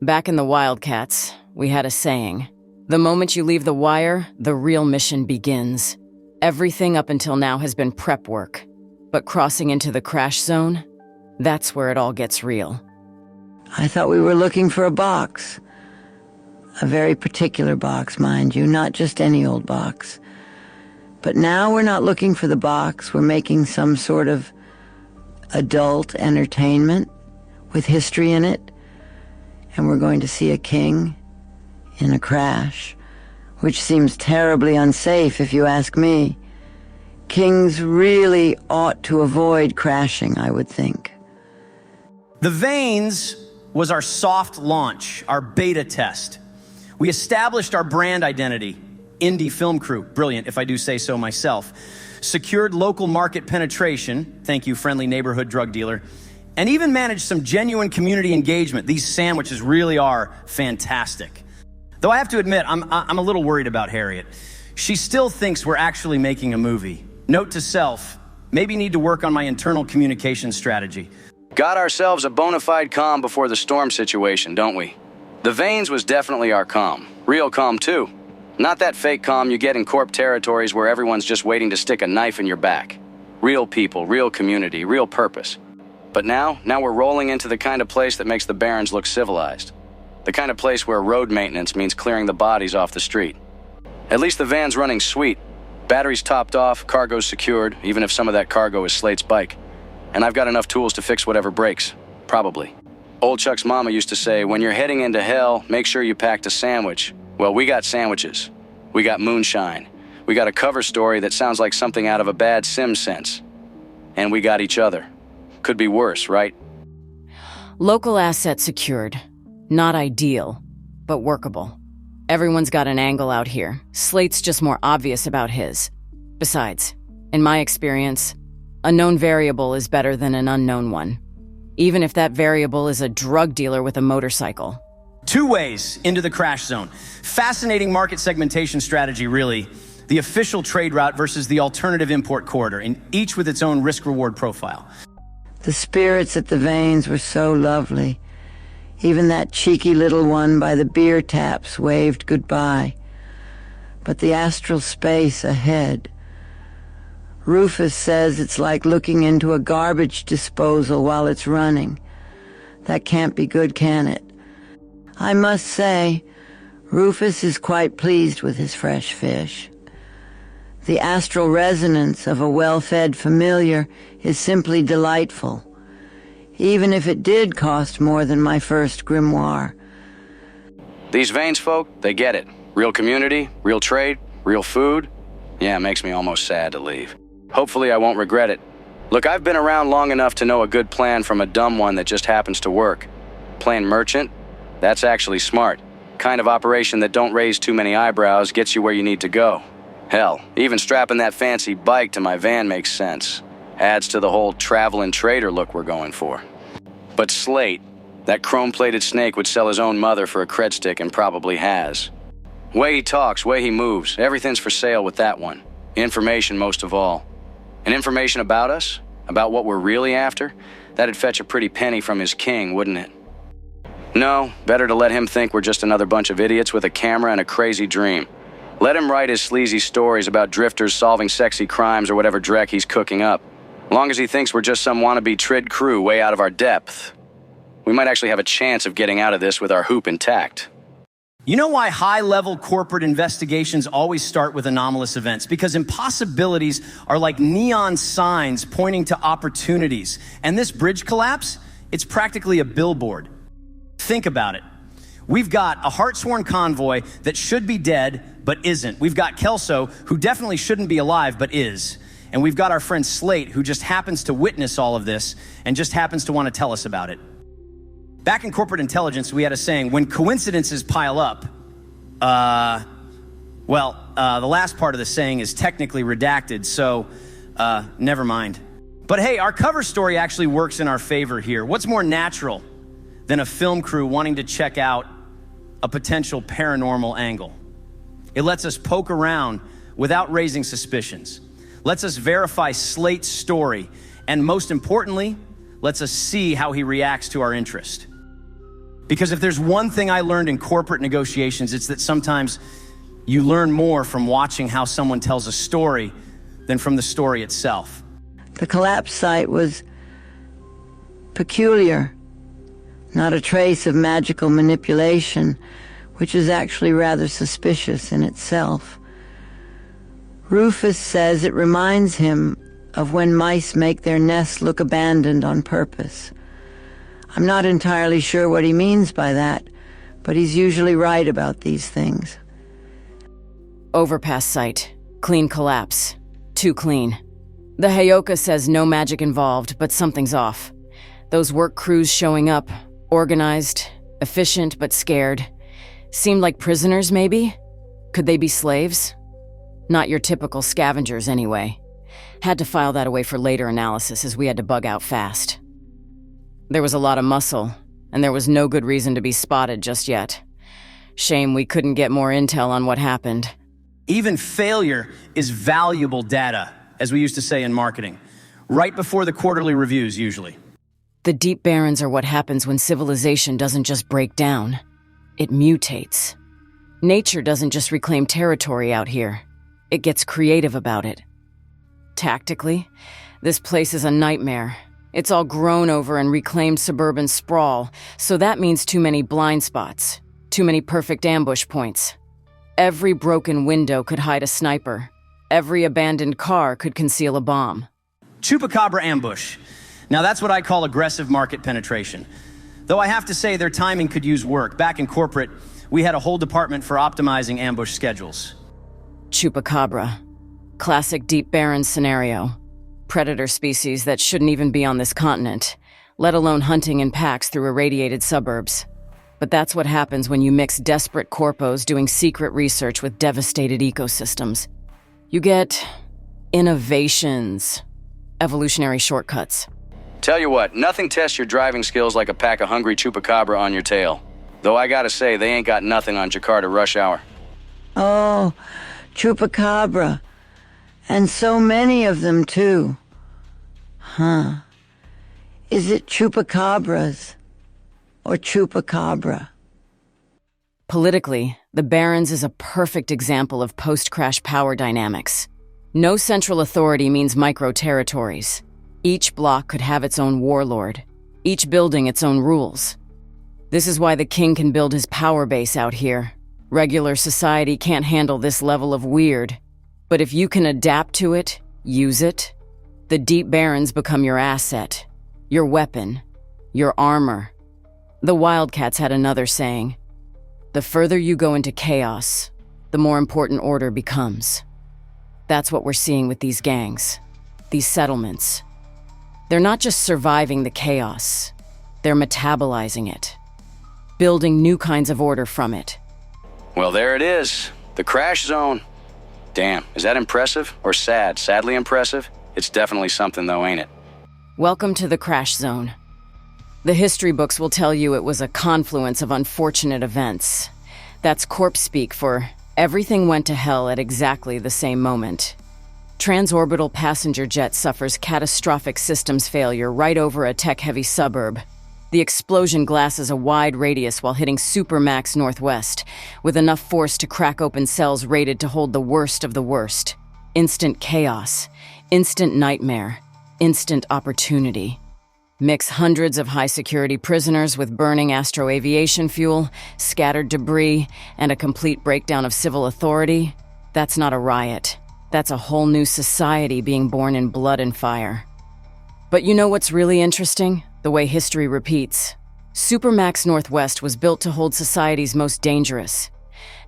Back in the Wildcats, we had a saying. The moment you leave the wire, the real mission begins. Everything up until now has been prep work. But crossing into the crash zone, that's where it all gets real. I thought we were looking for a box. A very particular box, mind you, not just any old box. But now we're not looking for the box, we're making some sort of adult entertainment with history in it. And we're going to see a king in a crash, which seems terribly unsafe if you ask me. Kings really ought to avoid crashing, I would think. The Veins was our soft launch, our beta test. We established our brand identity, indie film crew, brilliant if I do say so myself, secured local market penetration, thank you friendly neighborhood drug dealer, and even managed some genuine community engagement. These sandwiches really are fantastic. Though I have to admit, I'm a little worried about Harriet. She still thinks we're actually making a movie. Note to self, maybe need to work on my internal communication strategy. Got ourselves a bona fide calm before the storm situation, don't we? The Veins was definitely our calm. Real calm, too. Not that fake calm you get in corp territories where everyone's just waiting to stick a knife in your back. Real people, real community, real purpose. But now we're rolling into the kind of place that makes the Barrens look civilized. The kind of place where road maintenance means clearing the bodies off the street. At least the van's running sweet. Batteries topped off, cargo's secured, even if some of that cargo is Slate's bike. And I've got enough tools to fix whatever breaks. Probably. Old Chuck's mama used to say, when you're heading into hell, make sure you packed a sandwich. Well, we got sandwiches. We got moonshine. We got a cover story that sounds like something out of a bad Sim sense. And we got each other. Could be worse, right? Local asset secured. Not ideal, but workable. Everyone's got an angle out here. Slate's just more obvious about his. Besides, in my experience, a known variable is better than an unknown one. Even if that variable is a drug dealer with a motorcycle. Two ways into the crash zone. Fascinating market segmentation strategy, really. The official trade route versus the alternative import corridor, and each with its own risk-reward profile. The spirits at the Veins were so lovely. Even that cheeky little one by the beer taps waved goodbye. But the astral space ahead. Rufus says it's like looking into a garbage disposal while it's running. That can't be good, can it? I must say, Rufus is quite pleased with his fresh fish. The astral resonance of a well-fed familiar is simply delightful, even if it did cost more than my first grimoire. These Veins folk, they get it. Real community, real trade, real food. Yeah, it makes me almost sad to leave. Hopefully I won't regret it. Look, I've been around long enough to know a good plan from a dumb one that just happens to work. Playing merchant? That's actually smart. Kind of operation that don't raise too many eyebrows, gets you where you need to go. Hell, even strapping that fancy bike to my van makes sense. Adds to the whole traveling trader look we're going for. But Slate, that chrome-plated snake would sell his own mother for a cred stick and probably has. Way he talks, way he moves, everything's for sale with that one. Information most of all. And information about us? About what we're really after? That'd fetch a pretty penny from his king, wouldn't it? No, better to let him think we're just another bunch of idiots with a camera and a crazy dream. Let him write his sleazy stories about drifters solving sexy crimes or whatever dreck he's cooking up. Long as he thinks we're just some wannabe trid crew way out of our depth. We might actually have a chance of getting out of this with our hoop intact. You know why high-level corporate investigations always start with anomalous events? Because impossibilities are like neon signs pointing to opportunities. And this bridge collapse, it's practically a billboard. Think about it. We've got a heart-sworn convoy that should be dead, but isn't. We've got Kelso, who definitely shouldn't be alive, but is. And we've got our friend Slate, who just happens to witness all of this and just happens to want to tell us about it. Back in corporate intelligence, we had a saying, when coincidences pile up, the last part of the saying is technically redacted, so never mind. But hey, our cover story actually works in our favor here. What's more natural than a film crew wanting to check out a potential paranormal angle? It lets us poke around without raising suspicions, lets us verify Slate's story, and most importantly, lets us see how he reacts to our interest. Because if there's one thing I learned in corporate negotiations, it's that sometimes you learn more from watching how someone tells a story than from the story itself. The collapse site was peculiar. Not a trace of magical manipulation, which is actually rather suspicious in itself. Rufus says it reminds him of when mice make their nests look abandoned on purpose. I'm not entirely sure what he means by that, but he's usually right about these things. Overpass site. Clean collapse. Too clean. The Heyoka says no magic involved, but something's off. Those work crews showing up, organized, efficient but scared. Seemed like prisoners, maybe? Could they be slaves? Not your typical scavengers, anyway. Had to file that away for later analysis as we had to bug out fast. There was a lot of muscle, and there was no good reason to be spotted just yet. Shame we couldn't get more intel on what happened. Even failure is valuable data, as we used to say in marketing. Right before the quarterly reviews, usually. The Deep Barrens are what happens when civilization doesn't just break down. It mutates. Nature doesn't just reclaim territory out here. It gets creative about it. Tactically, this place is a nightmare. It's all grown over and reclaimed suburban sprawl, so that means too many blind spots, too many perfect ambush points. Every broken window could hide a sniper. Every abandoned car could conceal a bomb. Chupacabra ambush. Now that's what I call aggressive market penetration. Though I have to say their timing could use work. Back in corporate, we had a whole department for optimizing ambush schedules. Chupacabra. Classic Deep Barren scenario. Predator species that shouldn't even be on this continent, let alone hunting in packs through irradiated suburbs. But that's what happens when you mix desperate corpos doing secret research with devastated ecosystems. You get innovations, evolutionary shortcuts. Tell you what, nothing tests your driving skills like a pack of hungry chupacabra on your tail. Though I gotta say, they ain't got nothing on Jakarta rush hour. Oh, chupacabra. And so many of them, too. Huh. Is it chupacabras or chupacabra? Politically, the Barrens is a perfect example of post-crash power dynamics. No central authority means micro-territories. Each block could have its own warlord, each building its own rules. This is why the king can build his power base out here. Regular society can't handle this level of weird. But if you can adapt to it, use it, the Deep Barrens become your asset, your weapon, your armor. The Wildcats had another saying, the further you go into chaos, the more important order becomes. That's what we're seeing with these gangs, these settlements. They're not just surviving the chaos, they're metabolizing it, building new kinds of order from it. Well, there it is, the CrashZone. Damn, is that impressive or sad? Sadly impressive? It's definitely something though, ain't it? Welcome to the CrashZone. The history books will tell you it was a confluence of unfortunate events. That's corp speak for everything went to hell at exactly the same moment. Transorbital passenger jet suffers catastrophic systems failure right over a tech-heavy suburb. The explosion glasses a wide radius while hitting supermax northwest, with enough force to crack open cells rated to hold the worst of the worst. Instant chaos, instant nightmare, instant opportunity. Mix hundreds of high-security prisoners with burning astro-aviation fuel, scattered debris, and a complete breakdown of civil authority. That's not a riot. That's a whole new society being born in blood and fire. But you know what's really interesting? The way history repeats. Supermax Northwest was built to hold society's most dangerous.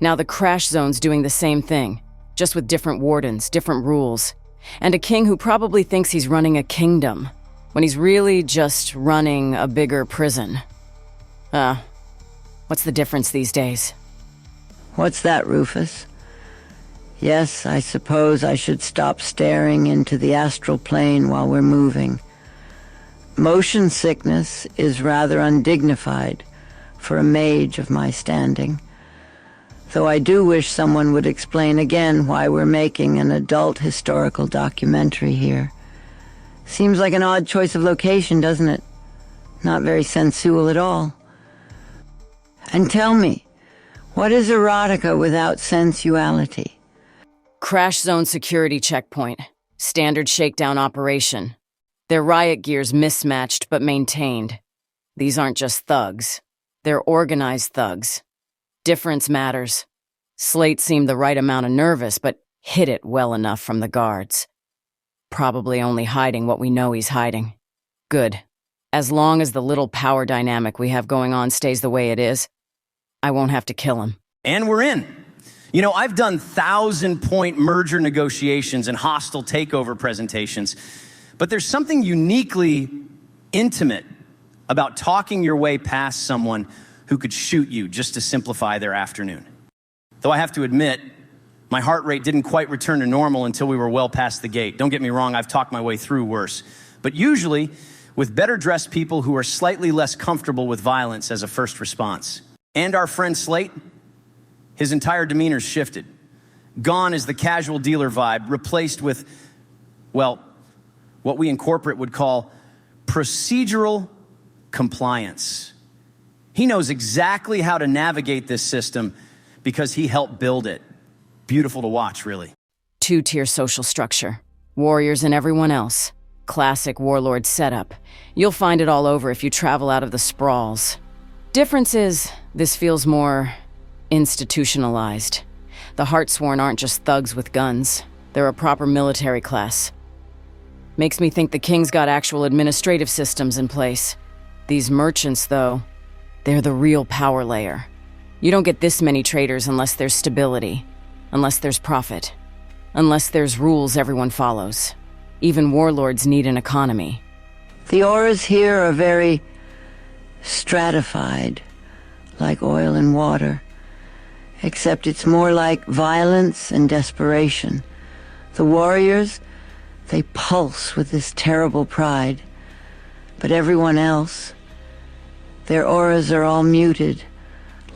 Now the CrashZone's doing the same thing, just with different wardens, different rules, and a king who probably thinks he's running a kingdom, when he's really just running a bigger prison. What's the difference these days? What's that, Rufus? Yes, I suppose I should stop staring into the astral plane while we're moving. Motion sickness is rather undignified for a mage of my standing, though I do wish someone would explain again why we're making an adult historical documentary here. Seems like an odd choice of location, doesn't it? Not very sensual at all. And tell me, what is erotica without sensuality? CrashZone security checkpoint. Standard shakedown operation. Their riot gear's mismatched but maintained. These aren't just thugs. They're organized thugs. Difference matters. Slate seemed the right amount of nervous, but hid it well enough from the guards. Probably only hiding what we know he's hiding. Good. As long as the little power dynamic we have going on stays the way it is, I won't have to kill him. And we're in. You know, I've done 1,000-point merger negotiations and hostile takeover presentations, but there's something uniquely intimate about talking your way past someone who could shoot you just to simplify their afternoon. Though I have to admit, my heart rate didn't quite return to normal until we were well past the gate. Don't get me wrong, I've talked my way through worse. But usually, with better-dressed people who are slightly less comfortable with violence as a first response. And our friend Slate, his entire demeanor's shifted. Gone is the casual dealer vibe, replaced with, well, what we in corporate would call procedural compliance. He knows exactly how to navigate this system because he helped build it. Beautiful to watch, really. Two-tier social structure. Warriors and everyone else. Classic warlord setup. You'll find it all over if you travel out of the sprawls. Difference is, this feels more institutionalized. The Heartsworn aren't just thugs with guns. They're a proper military class. Makes me think the King's got actual administrative systems in place. These merchants, though, they're the real power layer. You don't get this many traders unless there's stability, unless there's profit, unless there's rules everyone follows. Even warlords need an economy. The auras here are very stratified, like oil and water, except it's more like violence and desperation. The warriors, they pulse with this terrible pride, but everyone else, their auras are all muted,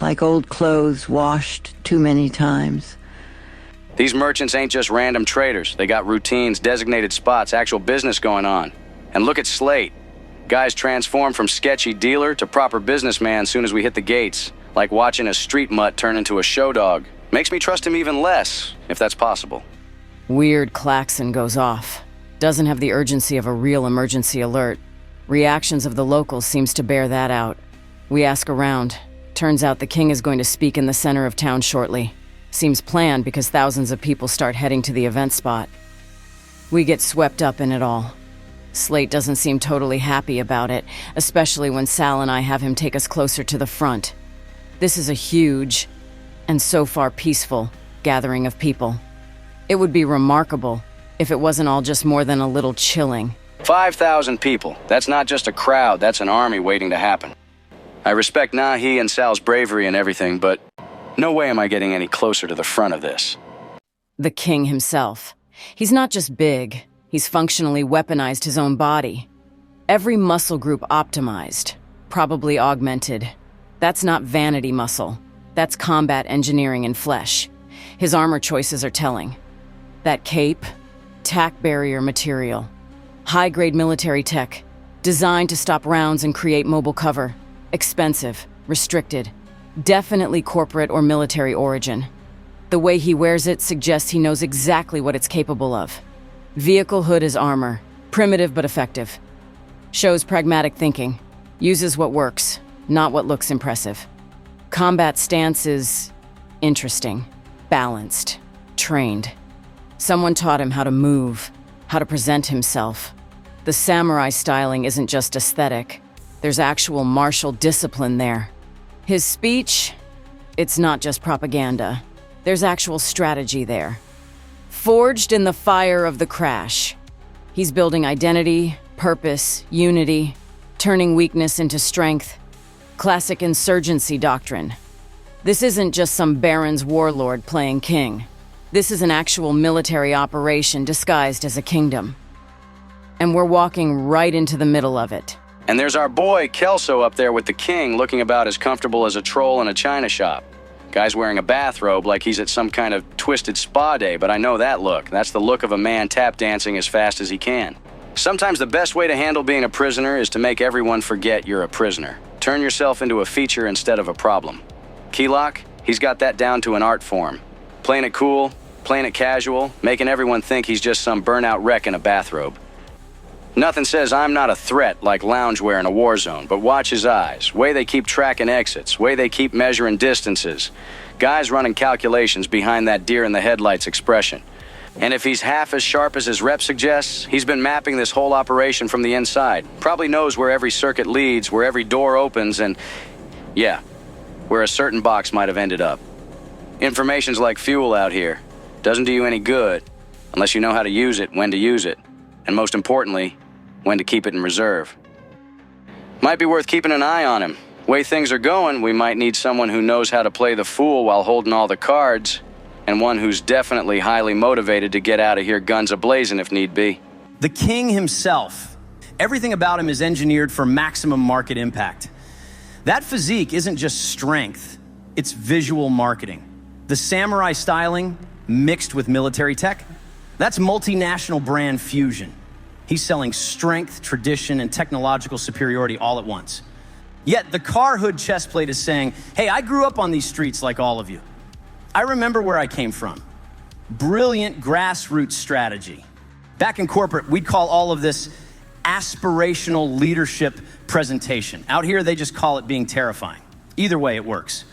like old clothes washed too many times. These merchants ain't just random traders. They got routines, designated spots, actual business going on. And look at Slate. Guys transform from sketchy dealer to proper businessman soon as we hit the gates. Like watching a street mutt turn into a show dog. Makes me trust him even less, if that's possible. Weird klaxon goes off. Doesn't have the urgency of a real emergency alert. Reactions of the locals seems to bear that out. We ask around. Turns out the King is going to speak in the center of town shortly. Seems planned because thousands of people start heading to the event spot. We get swept up in it all. Slate doesn't seem totally happy about it, especially when Sal and I have him take us closer to the front. This is a huge, and so far peaceful, gathering of people. It would be remarkable if it wasn't all just more than a little chilling. 5,000 people. That's not just a crowd, that's an army waiting to happen. I respect Nahi and Sal's bravery and everything, but no way am I getting any closer to the front of this. The King himself. He's not just big, he's functionally weaponized his own body. Every muscle group optimized, probably augmented. That's not vanity muscle. That's combat engineering in flesh. His armor choices are telling. That cape, tack barrier material. High-grade military tech, designed to stop rounds and create mobile cover. Expensive, restricted, definitely corporate or military origin. The way he wears it suggests he knows exactly what it's capable of. Vehicle hood is armor, primitive but effective. Shows pragmatic thinking, uses what works, not what looks impressive. Combat stance is interesting, balanced, trained. Someone taught him how to move, how to present himself. The samurai styling isn't just aesthetic. There's actual martial discipline there. His speech, it's not just propaganda. There's actual strategy there. Forged in the fire of the crash. He's building identity, purpose, unity, turning weakness into strength. Classic insurgency doctrine. This isn't just some baron's warlord playing king. This is an actual military operation disguised as a kingdom. And we're walking right into the middle of it. And there's our boy Kelso up there with the King, looking about as comfortable as a troll in a china shop. Guy's wearing a bathrobe like he's at some kind of twisted spa day, but I know that look. That's the look of a man tap dancing as fast as he can. Sometimes the best way to handle being a prisoner is to make everyone forget you're a prisoner. Turn yourself into a feature instead of a problem. Keylock, he's got that down to an art form. Playing it cool, playing it casual, making everyone think he's just some burnout wreck in a bathrobe. Nothing says I'm not a threat like loungewear in a war zone, but watch his eyes, way they keep tracking exits, way they keep measuring distances. Guys running calculations behind that deer in the headlights expression. And if he's half as sharp as his rep suggests, he's been mapping this whole operation from the inside. Probably knows where every circuit leads, where every door opens, and yeah, where a certain box might have ended up. Information's like fuel out here. Doesn't do you any good unless you know how to use it, when to use it, and most importantly, when to keep it in reserve. Might be worth keeping an eye on him. Way things are going, we might need someone who knows how to play the fool while holding all the cards, and one who's definitely highly motivated to get out of here guns a-blazing if need be. The king himself. Everything about him is engineered for maximum market impact. That physique isn't just strength, it's visual marketing. The samurai styling mixed with military tech, that's multinational brand fusion. He's selling strength, tradition, and technological superiority all at once. Yet the car hood chest plate is saying, hey, I grew up on these streets like all of you. I remember where I came from. Brilliant grassroots strategy. Back in corporate, we'd call all of this aspirational leadership presentation. Out here, they just call it being terrifying. Either way, it works.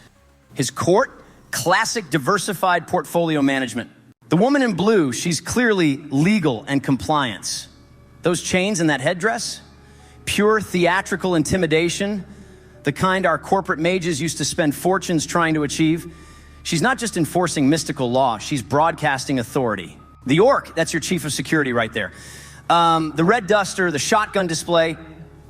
His court, classic diversified portfolio management. The woman in blue, she's clearly legal and compliance. Those chains and that headdress, pure theatrical intimidation, the kind our corporate mages used to spend fortunes trying to achieve. She's not just enforcing mystical law, she's broadcasting authority. The orc, that's your chief of security right there. The red duster, the shotgun display,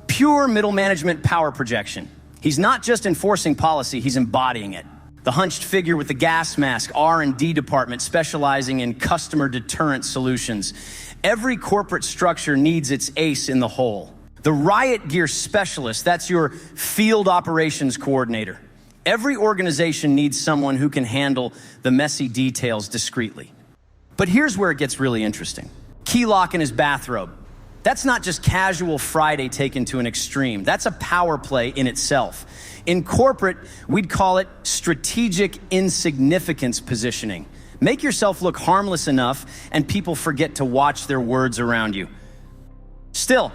pure middle management power projection. He's not just enforcing policy, he's embodying it. The hunched figure with the gas mask, R&D department specializing in customer deterrent solutions. Every corporate structure needs its ace in the hole. The riot gear specialist, that's your field operations coordinator. Every organization needs someone who can handle the messy details discreetly. But here's where it gets really interesting. Keylock in his bathrobe. That's not just casual Friday taken to an extreme. That's a power play in itself. In corporate, we'd call it strategic insignificance positioning. Make yourself look harmless enough and people forget to watch their words around you. Still,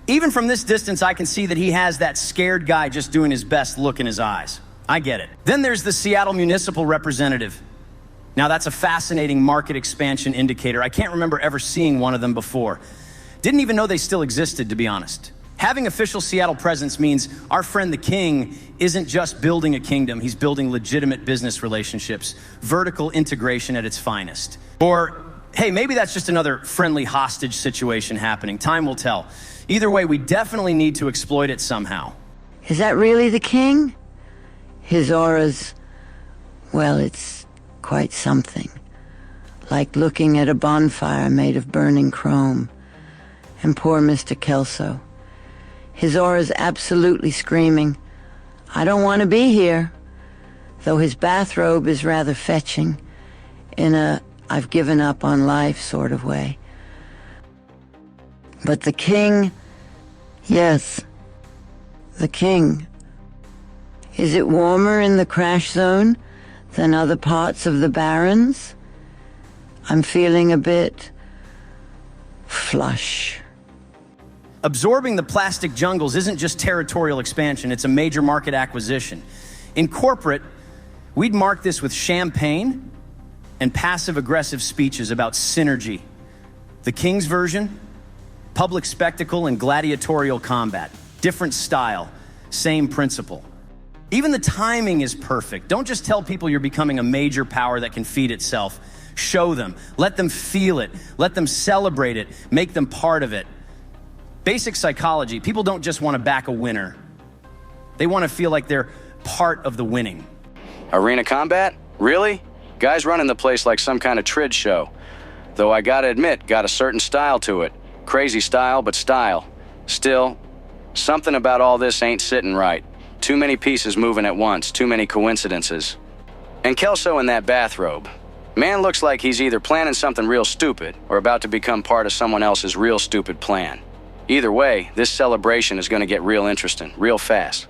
even from this distance, I can see that he has that scared guy just doing his best look in his eyes. I get it. Then there's the Seattle municipal representative. Now that's a fascinating market expansion indicator. I can't remember ever seeing one of them before. Didn't even know they still existed, to be honest. Having official Seattle presence means our friend the king isn't just building a kingdom, he's building legitimate business relationships, vertical integration at its finest. Or, hey, maybe that's just another friendly hostage situation happening. Time will tell. Either way, we definitely need to exploit it somehow. Is that really the king? His aura's, well, it's quite something. Like looking at a bonfire made of burning chrome. And poor Mr. Kelso. His aura's absolutely screaming, I don't want to be here. Though his bathrobe is rather fetching, in a I've given up on life sort of way. But the king, yes, the king. Is it warmer in the crash zone than other parts of the Barrens? I'm feeling a bit flush. Absorbing the plastic jungles isn't just territorial expansion, it's a major market acquisition. In corporate, we'd mark this with champagne and passive-aggressive speeches about synergy. The king's version, public spectacle and gladiatorial combat. Different style, same principle. Even the timing is perfect. Don't just tell people you're becoming a major power that can feed itself. Show them, let them feel it, let them celebrate it, make them part of it. Basic psychology, people don't just want to back a winner. They want to feel like they're part of the winning. Arena combat? Really? Guys running the place like some kind of trid show. Though I gotta admit, got a certain style to it. Crazy style, but style. Still, something about all this ain't sitting right. Too many pieces moving at once, too many coincidences. And Kelso in that bathrobe. Man looks like he's either planning something real stupid or about to become part of someone else's real stupid plan. Either way, this celebration is gonna get real interesting, real fast.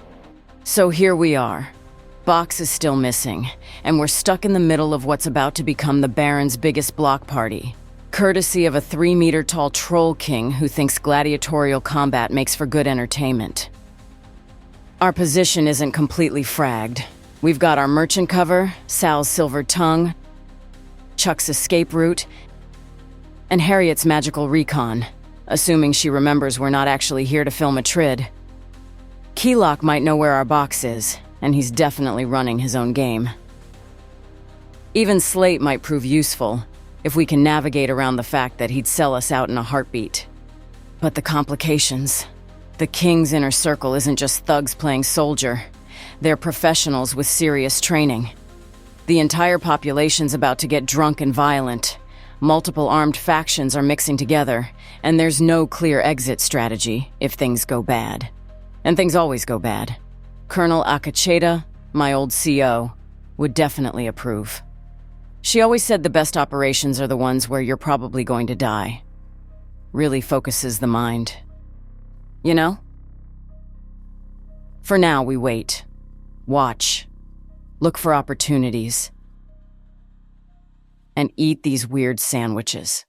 So here we are. Box is still missing, and we're stuck in the middle of what's about to become the Baron's biggest block party, courtesy of a 3-meter-tall troll king who thinks gladiatorial combat makes for good entertainment. Our position isn't completely fragged. We've got our merchant cover, Sal's silver tongue, Chuck's escape route, and Harriet's magical recon, assuming she remembers we're not actually here to film a trid. Keylock might know where our box is, and he's definitely running his own game. Even Slate might prove useful, if we can navigate around the fact that he'd sell us out in a heartbeat. But the complications. The King's inner circle isn't just thugs playing soldier. They're professionals with serious training. The entire population's about to get drunk and violent. Multiple armed factions are mixing together, and there's no clear exit strategy if things go bad. And things always go bad. Colonel Akacheta, my old CO, would definitely approve. She always said the best operations are the ones where you're probably going to die. Really focuses the mind. You know? For now, we wait. Watch. Look for opportunities. And eat these weird sandwiches.